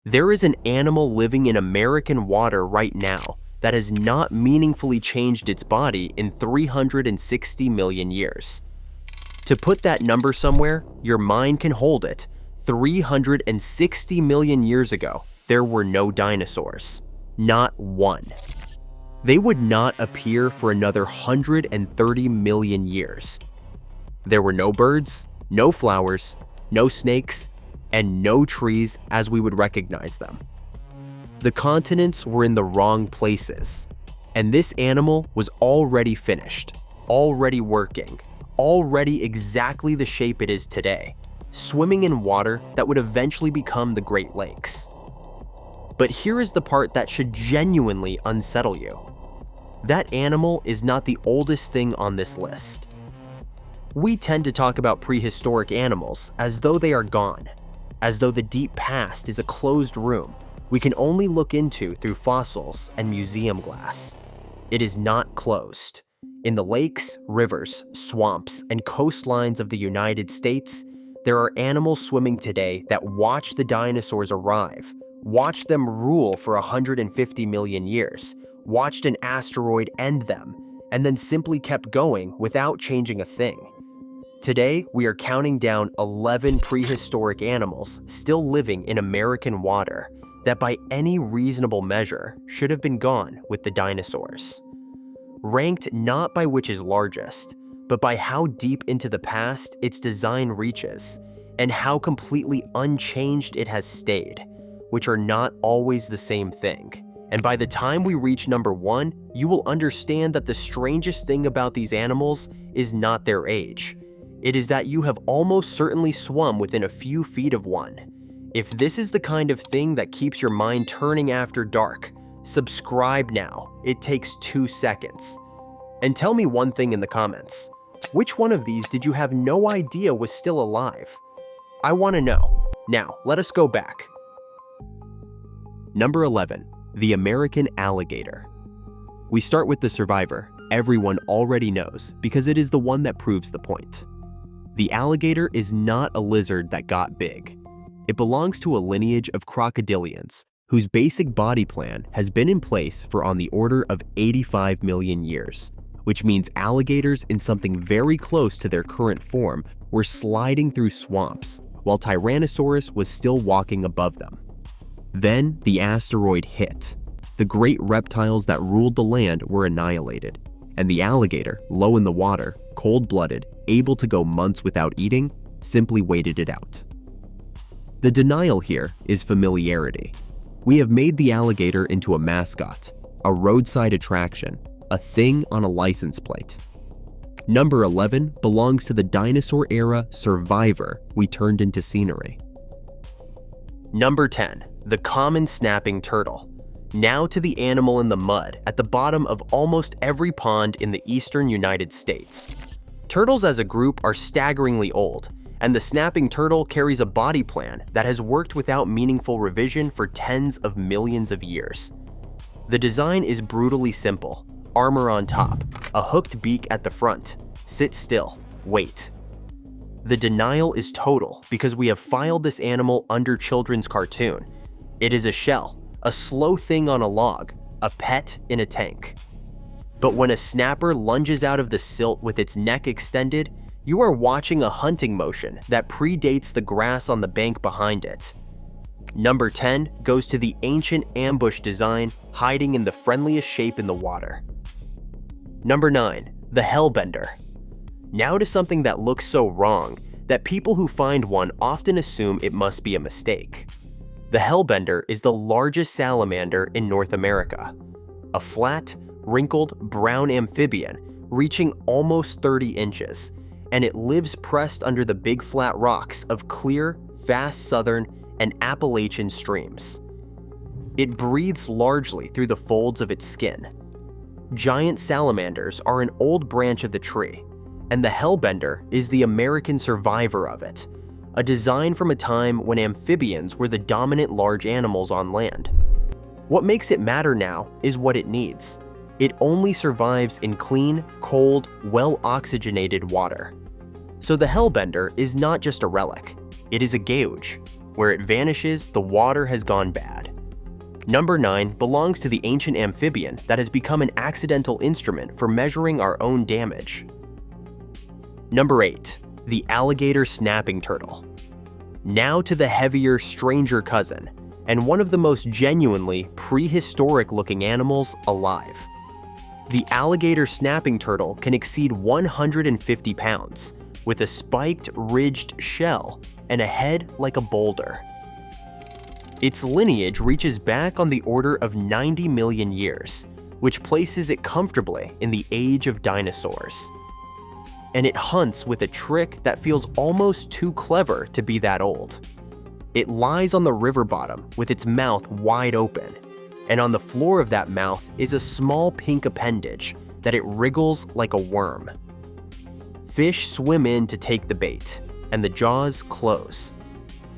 There is an animal living in American water right now that has not meaningfully changed its body in 360 million years. To put that number somewhere, your mind can hold it. 360 million years ago, there were no dinosaurs. Not one. They would not appear for another 130 million years. There were no birds, no flowers, no snakes, and no trees as we would recognize them. The continents were in the wrong places, and this animal was already finished, already working, already exactly the shape it is today, swimming in water that would eventually become the Great Lakes. But here is the part that should genuinely unsettle you. That animal is not the oldest thing on this list. We tend to talk about prehistoric animals as though they are gone, as though the deep past is a closed room we can only look into through fossils and museum glass. It is not closed. In the lakes, rivers, swamps, and coastlines of the United States, there are animals swimming today that watched the dinosaurs arrive, watched them rule for 150 million years, watched an asteroid end them, and then simply kept going without changing a thing. Today, we are counting down 11 prehistoric animals still living in American water that by any reasonable measure should have been gone with the dinosaurs. Ranked not by which is largest, but by how deep into the past its design reaches, and how completely unchanged it has stayed, which are not always the same thing. And by the time we reach number 1, you will understand that the strangest thing about these animals is not their age. It is that you have almost certainly swum within a few feet of one. If this is the kind of thing that keeps your mind turning after dark, subscribe now. It takes 2 seconds. And tell me one thing in the comments. Which one of these did you have no idea was still alive? I want to know. Now, let us go back. Number 11. The American alligator. We start with the survivor everyone already knows because it is the one that proves the point. The alligator is not a lizard that got big. It belongs to a lineage of crocodilians whose basic body plan has been in place for on the order of 85 million years, which means alligators in something very close to their current form were sliding through swamps while Tyrannosaurus was still walking above them. Then the asteroid hit. The great reptiles that ruled the land were annihilated, and the alligator, low in the water, cold-blooded, able to go months without eating, simply waited it out. The denial here is familiarity. We have made the alligator into a mascot, a roadside attraction, a thing on a license plate. Number 11 belongs to the dinosaur era survivor we turned into scenery. Number 10, the common snapping turtle. Now to the animal in the mud at the bottom of almost every pond in the eastern United States. Turtles as a group are staggeringly old, and the snapping turtle carries a body plan that has worked without meaningful revision for tens of millions of years. The design is brutally simple. Armor on top, a hooked beak at the front. Sit still, wait. The denial is total because we have filed this animal under children's cartoon. It is a shell, a slow thing on a log, a pet in a tank. But when a snapper lunges out of the silt with its neck extended, you are watching a hunting motion that predates the grass on the bank behind it. Number 10 goes to the ancient ambush design hiding in the friendliest shape in the water. Number 9, the hellbender. Now to something that looks so wrong that people who find one often assume it must be a mistake. The hellbender is the largest salamander in North America. A flat, wrinkled, brown amphibian reaching almost 30 inches, and it lives pressed under the big flat rocks of clear, vast southern, and Appalachian streams. It breathes largely through the folds of its skin. Giant salamanders are an old branch of the tree, and the hellbender is the American survivor of it, a design from a time when amphibians were the dominant large animals on land. What makes it matter now is what it needs. It only survives in clean, cold, well-oxygenated water. So the hellbender is not just a relic, it is a gauge, Where it vanishes, the water has gone bad. Number 9 belongs to the ancient amphibian that has become an accidental instrument for measuring our own damage. Number 8. The alligator snapping turtle. Now to the heavier, stranger cousin, and one of the most genuinely prehistoric-looking animals alive. The alligator snapping turtle can exceed 150 pounds, with a spiked, ridged shell and a head like a boulder. Its lineage reaches back on the order of 90 million years, which places it comfortably in the age of dinosaurs. And it hunts with a trick that feels almost too clever to be that old. It lies on the river bottom with its mouth wide open, and on the floor of that mouth is a small pink appendage that it wriggles like a worm. Fish swim in to take the bait, and the jaws close.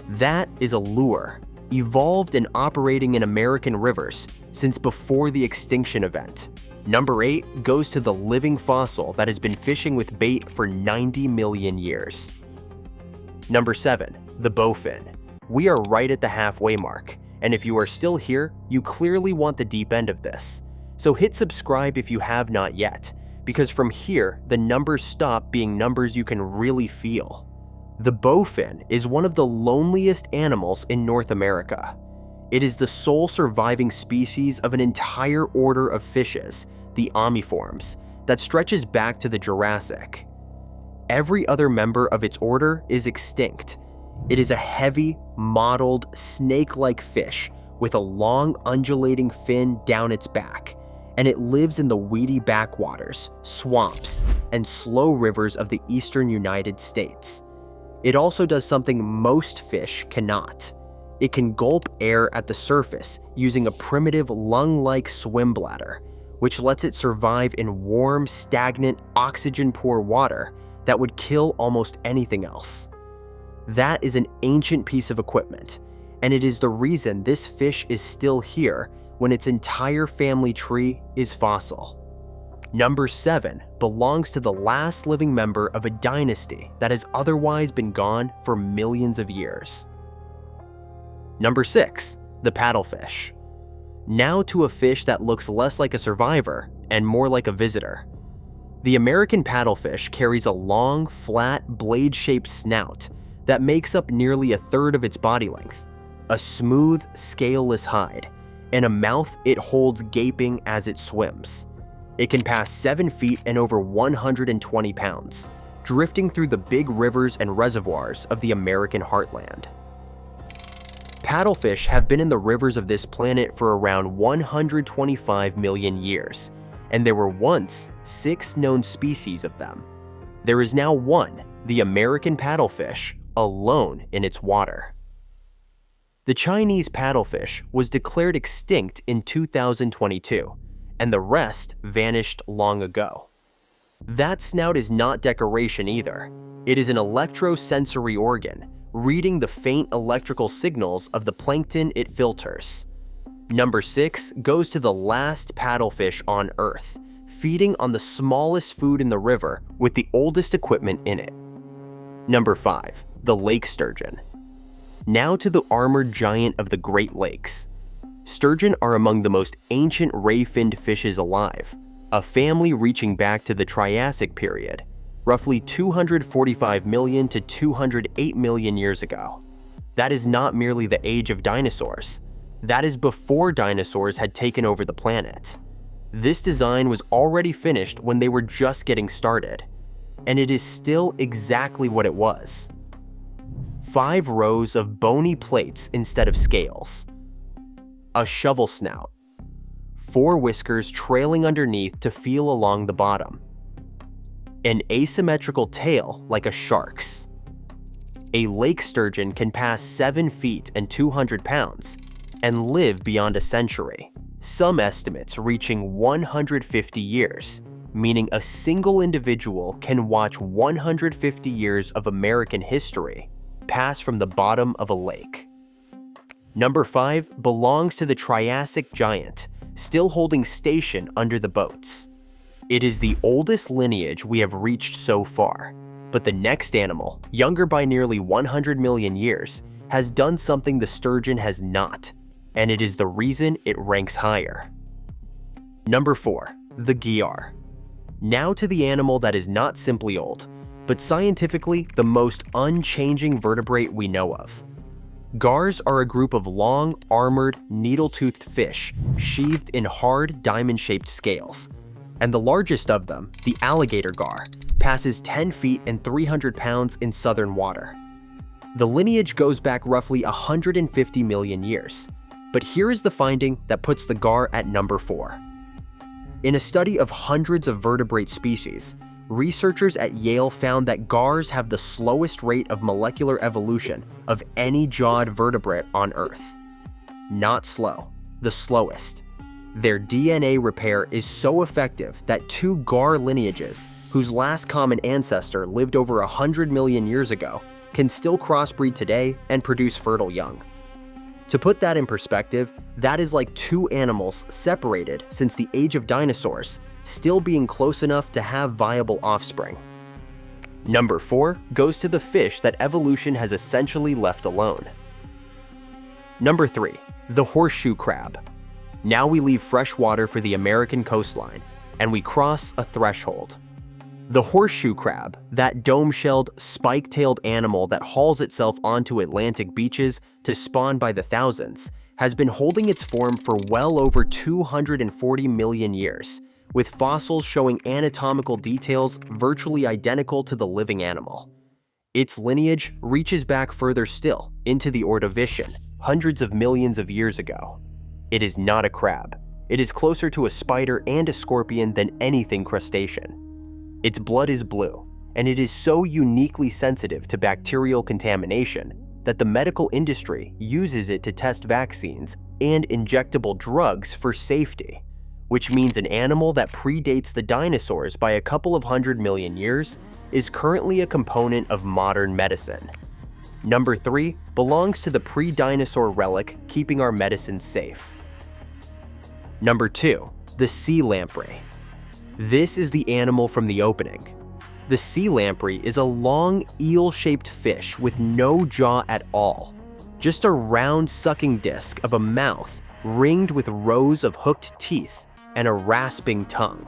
That is a lure, evolved and operating in American rivers since before the extinction event. Number 8 goes to the living fossil that has been fishing with bait for 90 million years. Number 7, the bowfin. We are right at the halfway mark, and if you are still here, you clearly want the deep end of this. So hit subscribe if you have not yet, because from here, the numbers stop being numbers you can really feel. The bowfin is one of the loneliest animals in North America. It is the sole surviving species of an entire order of fishes, the omniforms, that stretches back to the Jurassic. Every other member of its order is extinct. It is a heavy, mottled, snake-like fish with a long, undulating fin down its back, and it lives in the weedy backwaters, swamps, and slow rivers of the eastern United States. It also does something most fish cannot. It can gulp air at the surface using a primitive lung-like swim bladder, which lets it survive in warm, stagnant, oxygen-poor water that would kill almost anything else. That is an ancient piece of equipment, and it is the reason this fish is still here when its entire family tree is fossil. Number 7 belongs to the last living member of a dynasty that has otherwise been gone for millions of years. Number 6, the paddlefish. Now to a fish that looks less like a survivor and more like a visitor. The American paddlefish carries a long, flat, blade-shaped snout that makes up nearly a third of its body length, a smooth, scaleless hide, and a mouth it holds gaping as it swims. It can pass 7 feet and over 120 pounds, drifting through the big rivers and reservoirs of the American heartland. Paddlefish have been in the rivers of this planet for around 125 million years, and there were once 6 known species of them. There is now one, the American paddlefish, alone in its water. The Chinese paddlefish was declared extinct in 2022, and the rest vanished long ago. That snout is not decoration either. It is an electrosensory organ, reading the faint electrical signals of the plankton it filters. Number 6 goes to the last paddlefish on Earth, feeding on the smallest food in the river with the oldest equipment in it. Number 5, the lake sturgeon. Now to the armored giant of the Great Lakes. Sturgeon are among the most ancient ray-finned fishes alive, a family reaching back to the Triassic period, roughly 245 million to 208 million years ago. That is not merely the age of dinosaurs. That is before dinosaurs had taken over the planet. This design was already finished when they were just getting started, and it is still exactly what it was. 5 rows of bony plates instead of scales. A shovel snout. 4 whiskers trailing underneath to feel along the bottom. An asymmetrical tail like a shark's. A lake sturgeon can pass 7 feet and 200 pounds and live beyond a century, some estimates reaching 150 years, meaning a single individual can watch 150 years of American history pass from the bottom of a lake. Number 5 belongs to the Triassic giant, still holding station under the boats. It is the oldest lineage we have reached so far, but the next animal, younger by nearly 100 million years, has done something the sturgeon has not, and it is the reason it ranks higher. Number 4. The gyar. Now to the animal that is not simply old, but scientifically the most unchanging vertebrate we know of. Gars are a group of long, armored, needle-toothed fish sheathed in hard, diamond-shaped scales. And the largest of them, the alligator gar, passes 10 feet and 300 pounds in southern water. The lineage goes back roughly 150 million years, but here is the finding that puts the gar at number 4. In a study of hundreds of vertebrate species, researchers at Yale found that gars have the slowest rate of molecular evolution of any jawed vertebrate on Earth. Not slow, the slowest. Their DNA repair is so effective that 2 gar lineages, whose last common ancestor lived over 100 million years ago, can still crossbreed today and produce fertile young. To put that in perspective, that is like 2 animals separated since the age of dinosaurs, still being close enough to have viable offspring. Number 4 goes to the fish that evolution has essentially left alone. Number 3. The horseshoe crab. Now we leave fresh water for the American coastline, and we cross a threshold. The horseshoe crab, that dome-shelled, spike-tailed animal that hauls itself onto Atlantic beaches to spawn by the thousands, has been holding its form for well over 240 million years, with fossils showing anatomical details virtually identical to the living animal. Its lineage reaches back further still, into the Ordovician, hundreds of millions of years ago. It is not a crab. It is closer to a spider and a scorpion than anything crustacean. Its blood is blue, and it is so uniquely sensitive to bacterial contamination that the medical industry uses it to test vaccines and injectable drugs for safety, which means an animal that predates the dinosaurs by a couple of 100 million years is currently a component of modern medicine. Number 3 belongs to the pre-dinosaur relic keeping our medicines safe. Number 2, the sea lamprey. This is the animal from the opening. The sea lamprey is a long, eel-shaped fish with no jaw at all, just a round sucking disc of a mouth ringed with rows of hooked teeth and a rasping tongue.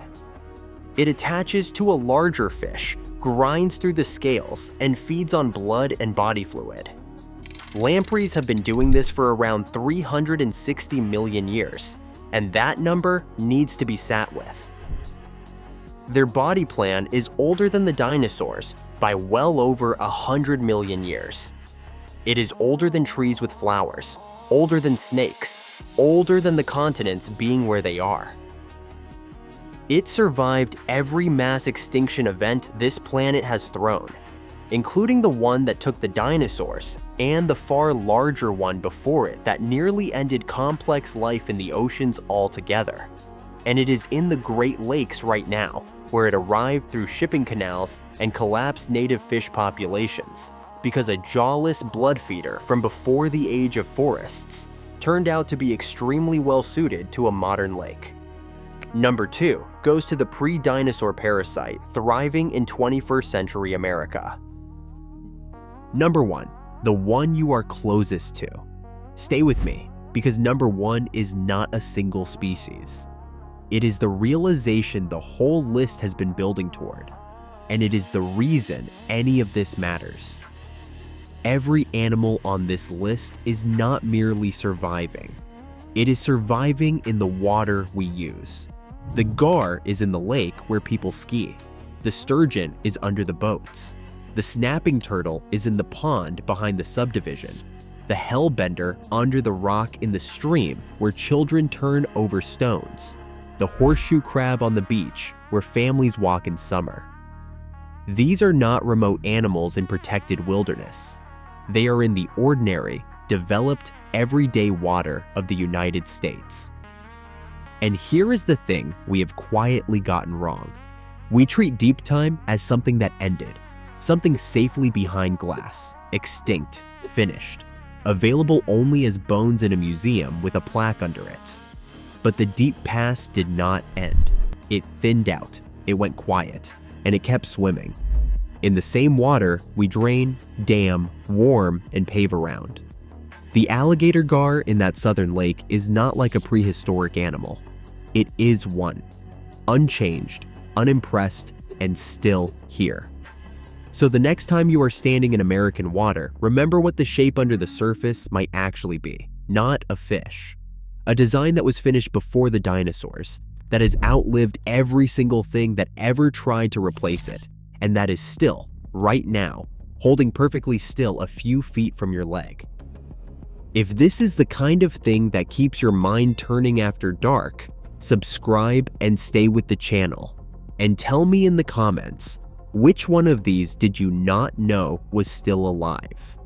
It attaches to a larger fish, grinds through the scales, and feeds on blood and body fluid. Lampreys have been doing this for around 360 million years, and that number needs to be sat with. Their body plan is older than the dinosaurs by well over 100 million years. It is older than trees with flowers, older than snakes, older than the continents being where they are. It survived every mass extinction event this planet has thrown, including the one that took the dinosaurs and the far larger one before it that nearly ended complex life in the oceans altogether. And it is in the Great Lakes right now, where it arrived through shipping canals and collapsed native fish populations, because a jawless blood feeder from before the age of forests turned out to be extremely well suited to a modern lake. Number 2 goes to the pre-dinosaur parasite thriving in 21st century America. Number 1, the one you are closest to. Stay with me, because number 1 is not a single species. It is the realization the whole list has been building toward, and it is the reason any of this matters. Every animal on this list is not merely surviving. It is surviving in the water we use. The gar is in the lake where people ski. The sturgeon is under the boats. The snapping turtle is in the pond behind the subdivision. The hellbender under the rock in the stream where children turn over stones. The horseshoe crab on the beach where families walk in summer. These are not remote animals in protected wilderness. They are in the ordinary, developed, everyday water of the United States. And here is the thing we have quietly gotten wrong. We treat deep time as something that ended, something safely behind glass, extinct, finished, available only as bones in a museum with a plaque under it. But the deep past did not end. It thinned out, it went quiet, and it kept swimming. In the same water we drain, dam, warm, and pave around. The alligator gar in that southern lake is not like a prehistoric animal. It is one, unchanged, unimpressed, and still here. So the next time you are standing in American water, remember what the shape under the surface might actually be, not a fish. A design that was finished before the dinosaurs, that has outlived every single thing that ever tried to replace it, and that is still, right now, holding perfectly still a few feet from your leg. If this is the kind of thing that keeps your mind turning after dark, subscribe and stay with the channel. And tell me in the comments, which one of these did you not know was still alive?